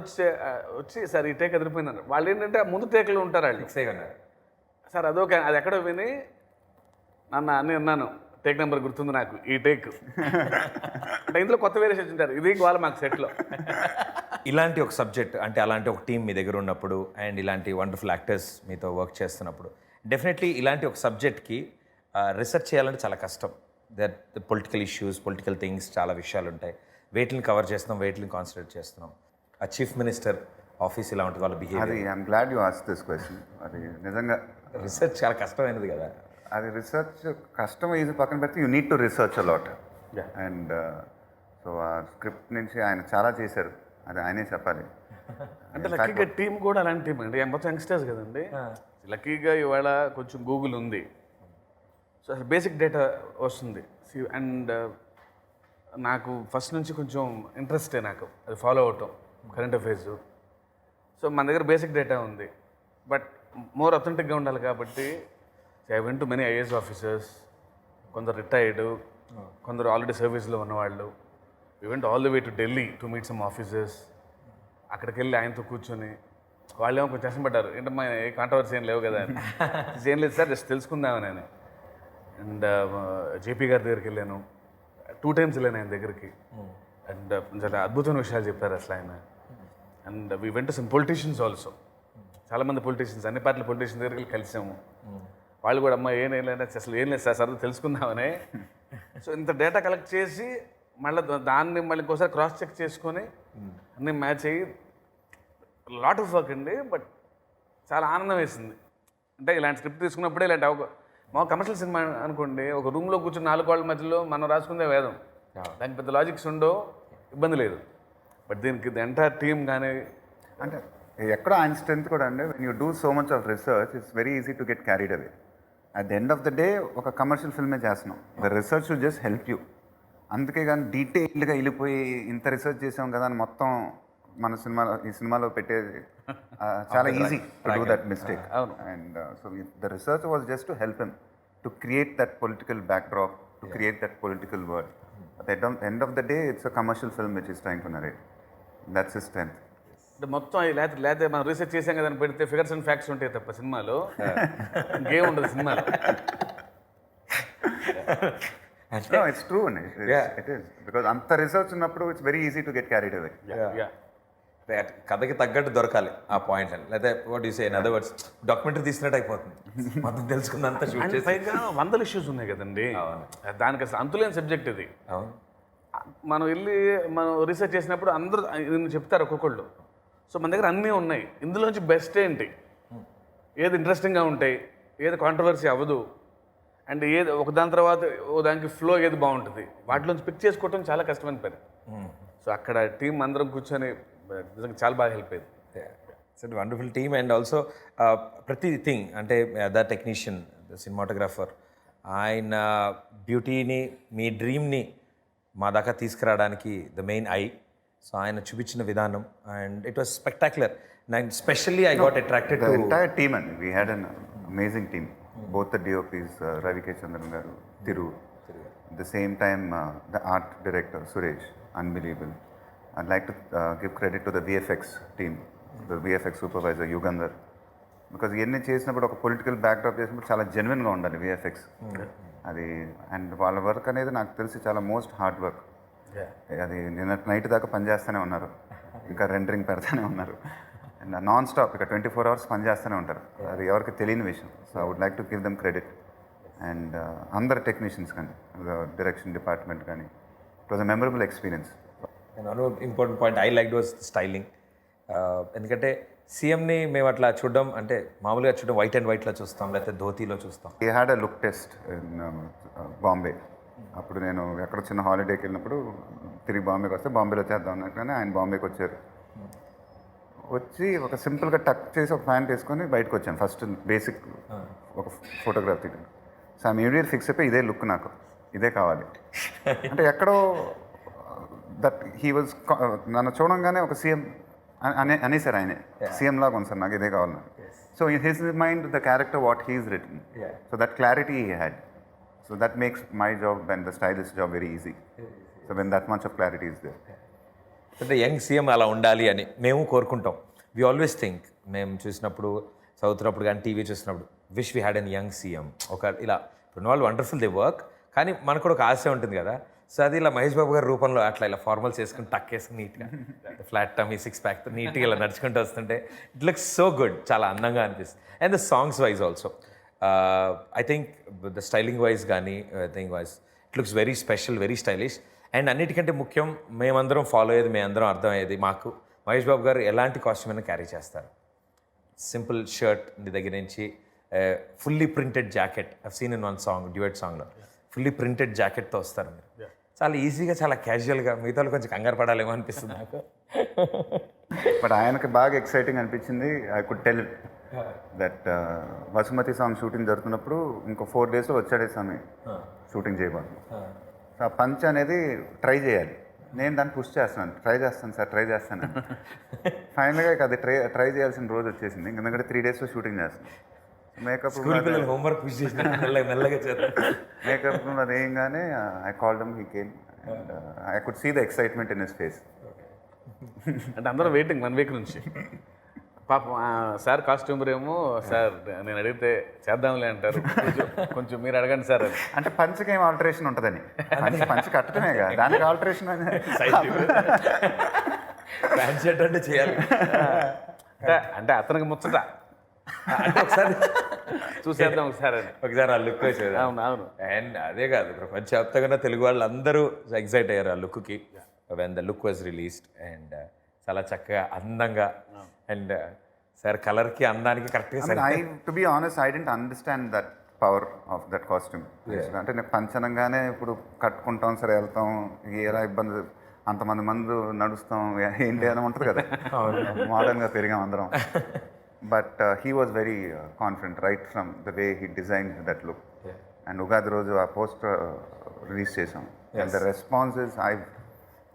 వచ్చి సార్ ఈ టేక్ అదిరిపోయింది అన్నారు. వాళ్ళు ఏంటంటే ఆ ముందు టేక్లో ఉంటారు వాళ్ళు. ఫిక్స్ అయ్యి ఉన్నారు. సార్ అదొక అది ఎక్కడో విని నన్ను అన్నీ అన్నాను, టేక్ నెంబర్ గుర్తుంది నాకు, ఈ టేక్ అంటే ఇందులో కొత్త వేరియేషన్ ఉంటారు. ఇది వాళ్ళ మాకు సెట్లో. ఇలాంటి ఒక సబ్జెక్ట్ అంటే అలాంటి ఒక టీం మీ దగ్గర ఉన్నప్పుడు అండ్ ఇలాంటి వండర్ఫుల్ యాక్టర్స్ మీతో వర్క్ చేస్తున్నప్పుడు డెఫినెట్లీ ఇలాంటి ఒక సబ్జెక్ట్కి రీసెర్చ్ చేయాలంటే చాలా కష్టం. That political issues, political things, చాలా విషయాలు ఉంటాయి. వేటిని కవర్ చేస్తున్నాం, వేటిని కాన్సన్ట్రేట్ చేస్తున్నాం. ఆ చీఫ్ మినిస్టర్ ఆఫీస్ ఇలా ఉంటుంది, వాళ్ళ బిహేవియర్. అది I'm glad you asked this question. అది నిజంగా రీసెర్చ్ చాలా కష్టమైనది కదా. అది రీసెర్చ్ కష్టం ఈజీ పక్కన పెడితే you need to research a lot. And so ఆ స్క్రిప్ట్ నుంచి ఆయన చాలా చేశారు, అది ఆయనే చెప్పాలి. అంటే లక్కీగా టీం కూడా అలాంటి టీం అండి, మొత్తం యంగ్స్టర్స్ కదండి. లక్కీగా ఇవాళ కొంచెం గూగుల్ ఉంది, సో అసలు బేసిక్ డేటా వస్తుంది. అండ్ నాకు ఫస్ట్ నుంచి కొంచెం ఇంట్రెస్టే నాకు అది ఫాలో అవటం, కరెంట్ అఫైర్స్. సో మన దగ్గర బేసిక్ డేటా ఉంది, బట్ మోర్ అథెంటిక్గా ఉండాలి కాబట్టి I went to many IAS officers, కొందరు రిటైర్డ్, కొందరు ఆల్రెడీ సర్వీస్లో ఉన్నవాళ్ళు. We went all the way to Delhi to meet some officers. అక్కడికి వెళ్ళి ఆయనతో కూర్చొని వాళ్ళేమో కొంచెం టెన్షన్ పడ్డారు, ఏంటమ్మా ఏ కాంట్రవర్సీ ఏం లేవు కదా అని. ఏం లేదు సార్, జస్ట్ తెలుసుకుందామని నేను. అండ్ జేపీ గారి దగ్గరికి వెళ్ళాను, 2 times వెళ్ళాను ఆయన దగ్గరికి. అండ్ చాలా అద్భుతమైన విషయాలు చెప్పారు అసలు ఆయన. And we went to some politicians also, చాలామంది పొలిటీషియన్స్, అన్ని పార్టీల పొలిటీషియన్స్ దగ్గరికి కలిసాము. వాళ్ళు కూడా అమ్మ ఏం లేదు అసలు ఏం లేదు సార్, సరదా తెలుసుకుందామని. సో ఇంత డేటా కలెక్ట్ చేసి దాన్ని మళ్ళీ ఇంకోసారి క్రాస్ చెక్ చేసుకొని అన్నీ మ్యాచ్ అయ్యి లాట్ ఆఫ్ వర్క్ అండి. బట్ చాలా ఆనందం వేసింది. అంటే ఇలాంటి స్క్రిప్ట్ తీసుకున్నప్పుడే ఇలాంటి మా కమర్షియల్ సినిమా అనుకోండి, ఒక రూమ్లో కూర్చొని 4 వాళ్ళ మధ్యలో మనం రాసుకుందే వేదం, దానికి పెద్ద లాజిక్స్ ఉండో, ఇబ్బంది లేదు. బట్ దీనికి ఎంటైర్ టీమ్ కానీ అంటే ఎక్కడో ఆయన స్ట్రెంత్ కూడా అండి. When you do so much of research it's very easy to get carried away. At the end of the day ఒక కమర్షియల్ ఫిల్మే చేస్తున్నాం, the research will just help you. అందుకే కానీ డీటెయిల్డ్గా వెళ్ళిపోయి ఇంత రీసెర్చ్ చేసాం కదా అని మొత్తం మన ఈ సినిమాలో పెట్టేది చాలా easy to do that mistake. And so the research was just to help him to create that political backdrop, to create that political world. At the end of the day it's a commercial film which is trying to narrate. That's his strength. అంటే మొత్తం లేకపోతే మనం రీసెర్చ్ చేసాం కదా అని పెడితే ఫిగర్స్ అండ్ ఫ్యాక్ట్స్ ఉంటాయి తప్ప సినిమాలో ఇంకేం ఉండదు సినిమాలో. No, it's true. It is. Because అంత రిసర్చ్ ఉన్నప్పుడు it's very easy to get carried away. కథకి తగ్గట్టు దొరకాలి ఆ పాయింట్ అని, లేదా what you say in other words documentary తీసినట్టు అయిపోతుంది, మొత్తం తెలుసుకున్నంత షూట్ చేసి. పైగా 100 ఇష్యూస్ ఉన్నాయి కదండి, దానికి అసలు అంతులేని సబ్జెక్ట్ ఇది. మనం వెళ్ళి మనం రీసెర్చ్ చేసినప్పుడు అందరూ చెప్తారు ఒక్కొక్కళ్ళు. సో మన దగ్గర అన్నీ ఉన్నాయి, ఇందులోంచి బెస్ట్ ఏంటి, ఏది ఇంట్రెస్టింగ్గా ఉంటాయి, ఏది కాంట్రవర్సీ అవ్వదు, అండ్ ఏది ఒకదాని తర్వాత దానికి ఫ్లో ఏది బాగుంటుంది, వాటిలోంచి పిక్ చేసుకోవటం చాలా కష్టమైన పని. సో అక్కడ టీం అందరం కూర్చొని నిజంగా చాలా బాగా హెల్ప్ అయింది. It's wonderful team. And also ప్రతి థింగ్ అంటే ద టెక్నీషియన్, ద సినిమాటోగ్రాఫర్, ఆయన బ్యూటీని, మీ డ్రీమ్ని మా దాకా తీసుకురావడానికి ద మెయిన్ ఐ. సో ఆయన చూపించిన విధానం, and it was spectacular. And specially I got attracted to entire team అండి. We had an amazing team, both the DOPs, Ravi K. Chandran garu, Thiru. At the same time, the art director, Suresh, unbelievable. I'd like to give credit to the VFX team, the VFX supervisor, Yugandhar. Because ఇవన్నీ చేసినప్పుడు ఒక పొలిటికల్ బ్యాక్డ్రాప్ చేసినప్పుడు చాలా జెన్యున్గా ఉండాలి విఎఫ్ఎక్స్ అది. అండ్ వాళ్ళ వర్క్ అనేది నాకు తెలిసి చాలా మోస్ట్ హార్డ్ వర్క్. అది నిన్న నైట్ దాకా పనిచేస్తూనే ఉన్నారు, ఇంకా రెండరింగ్ పెడతానే ఉన్నారు, అండ్ నాన్ స్టాప్ ఇక 24 hours పనిచేస్తూనే ఉంటారు. అది ఎవరికి తెలియని విషయం. So I would like to give them credit. And అందరు టెక్నీషియన్స్ కానీ, డైరెక్షన్ డిపార్ట్మెంట్ కానీ, it was a memorable experience. Important point I like was styling. ఎందుకంటే సీఎంని మేము అట్లా చూడడం అంటే మామూలుగా చూడడం వైట్ అండ్ వైట్లో చూస్తాం, లేకపోతే ధోతీలో చూస్తాం. He had a look test in Bombay. అప్పుడు నేను ఎక్కడ చిన్న హాలిడేకి వెళ్ళినప్పుడు తిరిగి బాంబేకి వస్తే బాంబేలో చేద్దాం అన్నట్టుగానే ఆయన బాంబేకి వచ్చారు. వచ్చి ఒక సింపుల్గా టక్ చేసి ఒక ప్యాంట్ వేసుకొని బయటకు వచ్చాను. ఫస్ట్ బేసిక్ ఒక ఫోటోగ్రాఫ్ తీయడం. సో ఐ ఇమీడియట్ ఫిక్స్ అయిపోయి ఇదే లుక్, నాకు ఇదే కావాలి. అంటే ఎక్కడో దట్ హీ వాజ్ నన్ను చూడంగానే ఒక సీఎం అనేసారు ఆయనే, సీఎం లాగా ఉంది సార్, నాకు ఇదే కావాలి. So in his mind the character what he's written, so that clarity he had. So that makes my job and the stylish job very easy. So when that much of clarity is there. అంటే యంగ్ సీఎం అలా ఉండాలి అని మేము కోరుకుంటాం. వి ఆల్వేస్ థింక్, మేము చూసినప్పుడు చదువుతున్నప్పుడు కానీ టీవీ చూసినప్పుడు, wish we had an young CM. ఒక ఇలా ఇప్పుడు వాళ్ళు వండర్ఫుల్ దే వర్క్, కానీ మనకు కూడా ఒక ఆశ ఉంటుంది కదా. సో అది ఇలా మహేష్ బాబు గారి రూపంలో అట్లా ఇలా ఫార్మల్స్ వేసుకుని టక్ వేసుకుని నీట్గా ఫ్లాట్ టమీ 6 pack నీట్గా ఇలా నడుచుకుంటూ వస్తుంటే ఇట్ లుక్స్ సో గుడ్, చాలా అందంగా అనిపిస్తుంది. And the songs wise also I think the styling wise కానీ I think wise it looks very special, very stylish. And అన్నిటికంటే ముఖ్యం మేమందరం ఫాలో అయ్యేది, మేమందరం అర్థమయ్యేది, మాకు మహేష్ బాబు గారు ఎలాంటి కాస్ట్యూమ్ అయినా క్యారీ చేస్తారు. సింపుల్ షర్ట్ దగ్గర నుంచి fully printed jacket, I've seen in one song, duet సాంగ్లో ఫుల్లీ ప్రింటెడ్ జాకెట్తో వస్తారు మీరు. చాలా ఈజీగా, చాలా క్యాజువల్గా. మిగతా కొంచెం కంగారు పడాలేమో అనిపిస్తుంది నాకు. బట్ ఆయనకి బాగా ఎక్సైటింగ్ అనిపించింది. I could tell that Vasumathi song shooting జరుగుతున్నప్పుడు ఇంకో 4 daysలో వచ్చాడే స్వామి షూటింగ్ చేయబోతుంది. సో ఆ పంచ్ అనేది ట్రై చేయాలి. నేను దాన్ని పుష్ చేస్తున్నాను, ట్రై చేస్తాను సార్, ట్రై చేస్తాను. ఫైనల్గా అది ట్రై చేయాల్సిన రోజు వచ్చేసింది. ఎందుకంటే 3 daysలో షూటింగ్ చేస్తాను. మేకప్ హోంవర్క్ పుష్ చేసి మెల్లగా మేకప్ అది వేయంగానే I called him, he came, and I could see the excitement in his face. అంటే అందరూ వెయిటింగ్ 1 week నుంచి. పాపం సార్ కాస్ట్యూమర్ ఏమో, సార్ నేను అడిగితే చేద్దాంలే అంటారు, కొంచెం మీరు అడగండి సార్ అని. అంటే పంచకి ఏం ఆల్టరేషన్ ఉంటుందని, పంచ కట్టడమే కదా, దానికి ఆల్టరేషన్ ప్యాంట్ షర్ట్ అంటే చేయాలి. అంటే అతనికి ముచ్చట అంటే ఒకసారి చూసేద్దాం ఒకసారి అని, ఒకసారి ఆ లుక్ వచ్చేది. అవును అవును. అండ్ అదే కాదు, ప్రపంచవ్యాప్తంగా తెలుగు వాళ్ళు అందరూ ఎగ్జైట్ అయ్యారు ఆ లుక్కి when the look was released. And చాలా చక్కగా అందంగా, అండ్ సార్ కలర్కి అందానికి కరెక్ట్గా. To be honest, I didn't understand that power of that costume. అంటే నేను పంచనంగానే ఇప్పుడు కట్టుకుంటాం సరే, వెళ్తాం, ఎలా ఇబ్బంది, అంతమంది మంది నడుస్తాం ఏంటి అని ఉంటుంది కదా, మోడర్న్గా పెరిగాం అందరం. But he was very confident right from the way he designed that look. And Ugadi రోజు ఆ పోస్టర్ రిలీజ్ చేసాం. అండ్ ద రెస్పాన్సెస్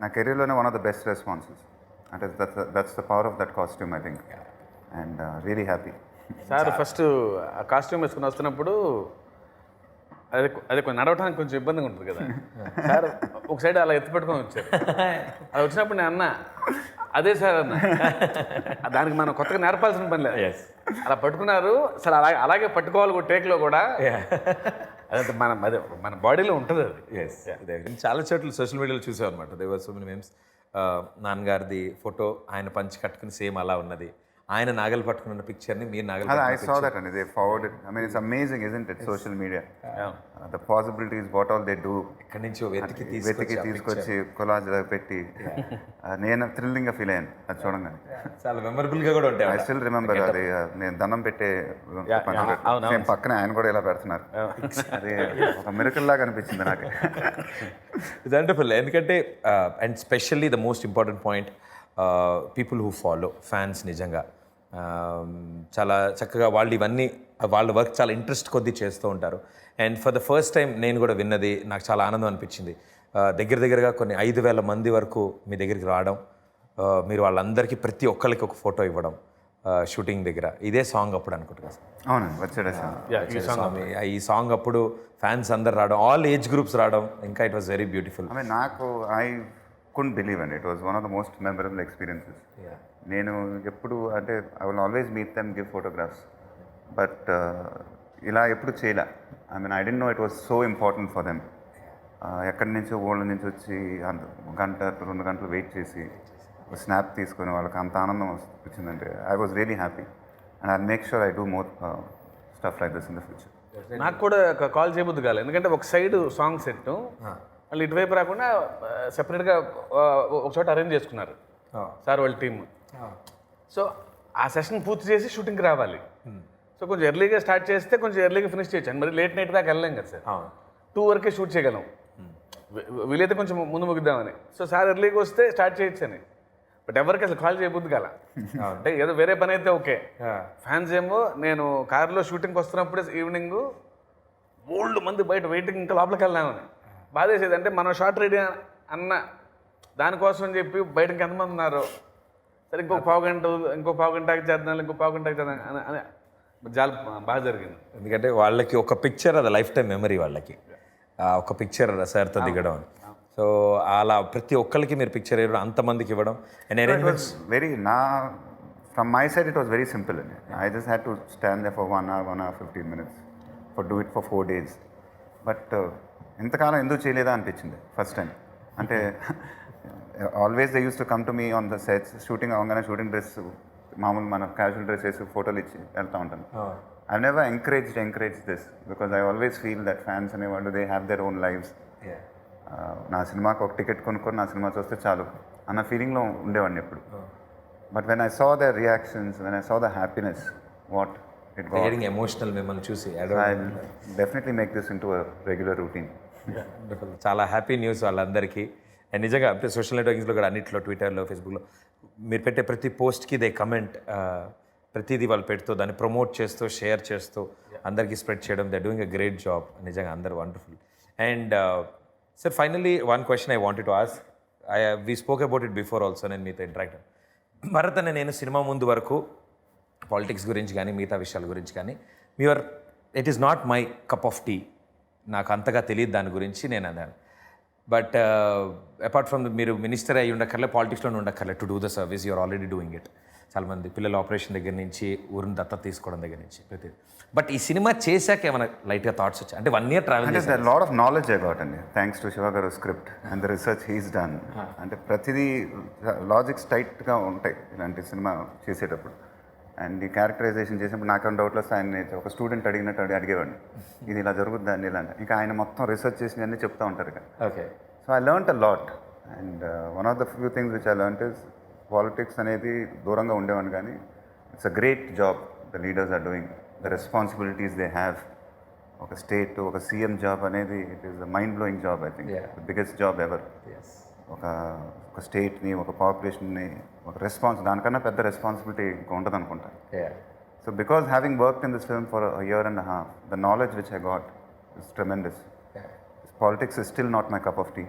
నా కెరీర్లోనే one of the best responses. అంటే that's the power of that costume I think. And really happy. Sir first ఆ కాస్ట్యూమ్ వేసుకుని వస్తున్నప్పుడు అదే కొంచెం నడవడానికి కొంచెం ఇబ్బందిగా ఉంటుంది కదా సార్, ఒక సైడ్ అలా ఎత్తి పెట్టుకొని వచ్చారు. అది వచ్చినప్పుడు నేను అన్నా, అదే సార్ అన్న, దానికి మనం కొత్తగా నేర్పాల్సిన పని లేదు, అలా పట్టుకున్నారు సార్, అలాగే పట్టుకోవాలి టేక్లో కూడా. అదంతా మన బాడీలో ఉంటుంది అది. ఎస్ చాలా చోట్ల సోషల్ మీడియాలో చూసాం అనమాట. దేవర్ సో మెనీ మేమ్స్. నాన్నగారిది ఫోటో ఆయన పంచి కట్టుకుని సేమ్ అలా ఉన్నది, ఆయన నాగలు పట్టుకున్న పిక్చర్ని మీరు నాగలు I saw that and they forwarded. I mean, it's amazing, isn't it? Social media. The possibilities, what all they do. ఎక్కడి నుంచో వెతికి తీసుకొచ్చి కొలాజ్ పెట్టి నేను థ్రిల్లింగ్గా ఫీల్ అయ్యాను అది చూడంగానే. చాలా మెమరబుల్గా కూడా ఉంటాయి. ఐ స్టిల్ రిమెంబర్ అది నేను దండం పెట్టే సేమ్ పక్కనే ఆయన కూడా ఇలా పెడుతున్నారు. అది ఒక మిరకల్ లాగా అనిపించింది నాకు. It's wonderful. ఎందుకంటే and specially the most important point, people who follow fans నిజంగా చాలా చక్కగా వాళ్ళు ఇవన్నీ వాళ్ళ వర్క్ చాలా ఇంట్రెస్ట్ కొద్దీ చేస్తూ ఉంటారు. And for the first time నేను కూడా విన్నది నాకు చాలా ఆనందం అనిపించింది. దగ్గరగా కొన్ని 5,000 మంది వరకు మీ దగ్గరికి రావడం, మీరు వాళ్ళందరికీ ప్రతి ఒక్కరికి ఒక ఫోటో ఇవ్వడం షూటింగ్ దగ్గర. ఇదే సాంగ్ అప్పుడు అనుకుంటున్నా సార్. అవునండి, వచ్చాడు ఈ సాంగ్ అప్పుడు ఫ్యాన్స్ అందరు రావడం, ఆల్ ఏజ్ గ్రూప్స్ రావడం, ఇంకా it was very beautiful. I mean నాకు I couldn't believe and it was one of the most memorable experiences. నేను ఎప్పుడు అంటే I will always meet them, give photographs, but ఇలా ఎప్పుడు చేయలే. I mean I don't know it was so important for them. ఎక్కడి నుంచో ఊళ్ళ నుంచి వచ్చి గంట 2 గంటలు వెయిట్ చేసి స్నాప్ తీసుకొని వాళ్ళకి అంత ఆనందం వచ్చిందంటే I was really happy and I make sure I do more stuff like this in the future. నాకు కూడా కాల్ చేయబుద్ది కాలేదు, ఎందుకంటే ఒక సైడ్ సాంగ్ సెట్ వాళ్ళు ఇటువైపు రాకుండా సెపరేట్గా ఒక చోట అరేంజ్ చేసుకున్నారు సార్ వాళ్ళ టీమ్. సో ఆ సెషన్ పూర్తి చేసి షూటింగ్కి రావాలి. సో కొంచెం ఎర్లీగా స్టార్ట్ చేస్తే కొంచెం ఎర్లీగా ఫినిష్ చేయొచ్చు. మరి లేట్ నైట్ దాకా వెళ్ళలేం కదా సార్, 2 వరకే షూట్ చేయగలం. వీలైతే కొంచెం ముందు ముగిద్దామని. సో సార్ ఎర్లీగా వస్తే స్టార్ట్ చేయొచ్చు అని. బట్ ఎవరికి అసలు కాల్ చేయబుద్ది కాల. అంటే ఏదో వేరే పని అయితే ఓకే. ఫ్యాన్స్ ఏమో నేను కారులో షూటింగ్కి వస్తున్నప్పుడే ఈవినింగ్ ఓల్డ్ మంది బయట వెయిటింగ్, ఇంకా లోపలికి వెళ్దామని బాధేసేది. అంటే మనం షార్ట్ రెడీ అన్న దానికోసం అని చెప్పి బయటకి ఎంతమంది ఉన్నారు, సరే ఇంకో పావు గంటకి చేద్దాం, ఇంకో పావు గంటకి చేద్దాం అని చాలా బాగా జరిగింది. ఎందుకంటే వాళ్ళకి ఒక పిక్చర్ అది లైఫ్ టైం మెమరీ, వాళ్ళకి ఒక పిక్చర్ సార్తో దిగడం అని. సో అలా ప్రతి ఒక్కరికి మీరు పిక్చర్ ఇవ్వడం, అంతమందికి ఇవ్వడం and arrangements very from my side it was very simple అండి. I just had to stand there for 1 hour 15 minutes for do it for 4 days. But ఇంతకాలం ఎందుకు చేయలేదా అనిపించింది ఫస్ట్ టైం. అంటే always they use to come to me on the sets, shooting అవగానే షూటింగ్ డ్రెస్ మామూలు మన క్యాజువల్ డ్రెస్ వేసి ఫోటోలు ఇచ్చి వెళ్తూ ఉంటాను. I never encourage this because I always feel that fans అనేవాళ్ళు they have their own lives. నా సినిమాకి ఒక టికెట్ కొనుక్కొని నా సినిమా చూస్తే చాలు అన్న ఫీలింగ్లో ఉండేవాడిని ఎప్పుడు. But when I saw the reactions, when I saw the happiness what it got emotional మిమ్మల్ని చూసి I definitely make this into a regular routine. చాలా హ్యాపీ న్యూస్ వాళ్ళందరికీ. అండ్ నిజంగా అంటే సోషల్ నెట్వర్కింగ్స్లో కూడా అన్నింటిలో, ట్విట్టర్లో, ఫేస్బుక్లో మీరు పెట్టే ప్రతి పోస్ట్కి దే కమెంట్, ప్రతిదీ వాళ్ళు పెడుతూ దాన్ని ప్రమోట్ చేస్తూ షేర్ చేస్తూ అందరికీ స్ప్రెడ్ చేయడం. They doing a great job. నిజంగా అందరూ wonderful. And sir finally one question I wanted to ask. We spoke about it before also. నేను మీతో ఇంటరాక్ట్ భరత్ అనే నేను సినిమా ముందు వరకు పాలిటిక్స్ గురించి కానీ మిగతా విషయాల గురించి కానీ it is not my cup of tea. నాకు అంతగా తెలియదు దాని గురించి నేను అన్నాను. బట్ అపార్ట్ ఫ్రమ్ మీరు మినిస్టర్ అయ్యి ఉండక్కర్లే, పాలిటిక్స్లో ఉండక్కర్లే, to do the service you're already doing it. చాలామంది పిల్లల ఆపరేషన్ దగ్గర నుంచి ఊరిని దత్తత తీసుకోవడం దగ్గర నుంచి ప్రతిదీ. బట్ ఈ సినిమా చేశాక ఏమైనా లైట్గా థాట్స్ వచ్చాయి? అంటే 1 year ట్రావెల్ చేశారు. Lot of knowledge I got అండి, థ్యాంక్స్ టు శివ గారు script and the research he's done. అంటే ప్రతిదీ లాజిక్స్ టైట్గా ఉంటాయి ఇలాంటి సినిమా చేసేటప్పుడు. అండ్ ఈ క్యారెక్టరైజేషన్ చేసినప్పుడు నాకేం డౌట్లు వస్తే ఆయన ఒక స్టూడెంట్ అడిగినట్టు అడిగేవాడిని, ఇది ఇలా జరుగుద్దా అండి ఇలా. ఇంకా ఆయన మొత్తం రీసెర్చ్ చేసి అన్నీ చెప్తూ ఉంటారు కదా. Okay. So I learnt a lot and one of the few things which I learnt is politics అనేది దూరంగా ఉండేవాడిని, కానీ it's a great job the leaders are doing, the responsibilities they have. ఒక స్టేట్, ఒక సీఎం జాబ్ అనేది it is the mind blowing job. I think the biggest job ever. ఒక స్టేట్ని, ఒక పాపులేషన్ని, ఒక దానికన్నా పెద్ద రెస్పాన్సిబిలిటీ ఇంకా ఉండదు అనుకుంటా. So because having worked in this film for a year and a half, the knowledge which I got is tremendous. Politics is still not my cup of tea.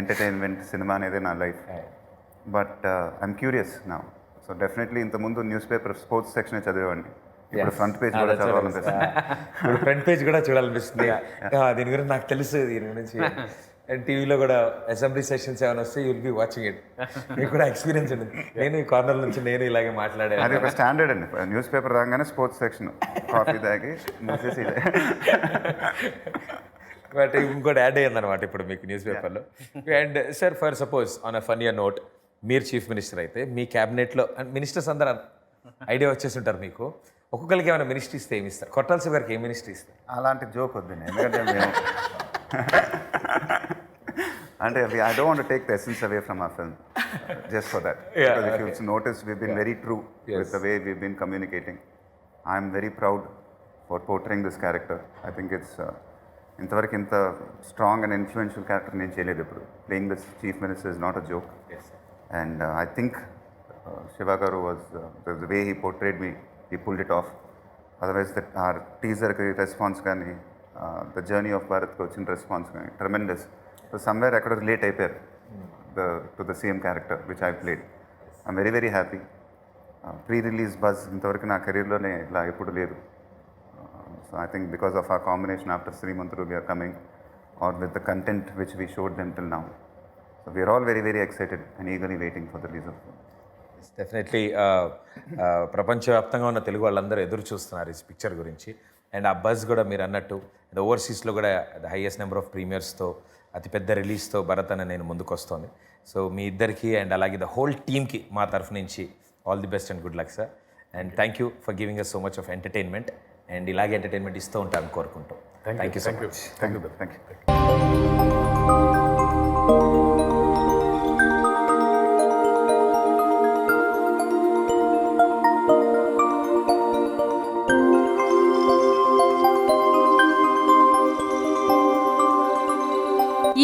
Entertainment, cinema అనేది నా లైఫ్. బట్ ఐఎమ్ క్యూరియస్ నా. సో డెఫినెట్లీ ఇంతకుముందు న్యూస్ పేపర్ స్పోర్ట్స్ సెక్షన్ చదివేవాడిని, ఇప్పుడు ఫ్రంట్ పేజ్ కూడా చదవాలనిపిస్తుంది. ఇప్పుడు ఫ్రంట్ పేజ్ కూడా చూడాలనిపిస్తుంది. దీని గురించి నాకు తెలుసు, దీని గురించి అండ్ టీవీలో కూడా అసెంబ్లీ సెషన్స్ ఏమైనా వస్తే యూల్ బి వాచింగ్ ఇట్. మీకు కూడా ఎక్స్పీరియన్స్ ఉంది. నేను ఈ కార్నర్ నుంచి నేను ఇలాగే మాట్లాడాను. అది ఒక స్టాండర్డ్ అండి. న్యూస్ పేపర్ రాగానే స్పోర్ట్స్ సెక్షన్, కాఫీ తాగి మూసేసి బట్ ఇంకోటి యాడ్ అయ్యింది అనమాట ఇప్పుడు మీకు న్యూస్ పేపర్లో. And sir, for suppose on a funny note, మీరు చీఫ్ మినిస్టర్ అయితే మీ క్యాబినెట్లో మినిస్టర్స్ అందరూ ఐడియా వచ్చేసి ఉంటారు. మీకు ఒక్కొక్కరికి ఏమైనా మినిస్ట్రీ ఇస్తే ఏమి ఇస్తారు? కొట్టాల శివ గారికి ఏ మినిస్ట్రీ ఇస్తారు? అలాంటి జోక్ వద్దండి, ఎందుకంటే మేము అంటే I don't want to take the essence away from our film just for that. Because if you've noticed, we've been very true with the way we've been communicating. I'm very proud for portraying this character. I think it's ఇంతవరకు ఇంత స్ట్రాంగ్ అండ్ ఇన్ఫ్లుయెన్షియల్ క్యారెక్టర్ నేను చేయలేదు ఇప్పుడు. Playing this chief minister is not a joke. And I think Shiva గారు was the way he portrayed me, he pulled it off. Otherwise that or టీజర్కి రెస్పాన్స్ కానీ ద జర్నీ ఆఫ్ భారత్కి వచ్చిన రెస్పాన్స్ కానీ ట్రెమెండస్. సో సమ్వేర్ ఎక్కడ రిలేట్ అయిపోయారు to the same character which I played. I'm very very happy. Pre release buzz ఇంతవరకు నా కెరీర్లోనే ఇలా ఎప్పుడు లేదు. So I think because of our combination after Srimanthru we are coming or with the content which we showed them till now. So we are all very very excited and eagerly waiting for the release of film. Definitely ప్రపంచవ్యాప్తంగా ఉన్న తెలుగు వాళ్ళందరూ ఎదురు చూస్తున్నారు ఈ పిక్చర్ గురించి. అండ్ ఆ బజ్ కూడా మీరు అన్నట్టు ఓవర్సీస్లో కూడా ద హైయెస్ట్ నెంబర్ ఆఫ్ ప్రీమియర్స్తో అతిపెద్ద రిలీజ్తో భరత్ అనే నేను ముందుకు వస్తుంది. సో మీ ఇద్దరికి అండ్ అలాగే ద హోల్ టీమ్కి మా తరఫు నుంచి all the best and good luck sir. And thank you for giving us so much of entertainment. And ఇలాగే ఎంటర్టైన్మెంట్ ఇస్తూ ఉంటాను కోరుకుంటాం. Thank you so much. Thank you. Thank you.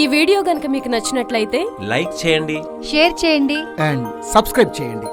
ఈ వీడియో గనుక మీకు నచ్చినట్లయితే లైక్ చేయండి, షేర్ చేయండి అండ్ సబ్స్క్రైబ్ చేయండి.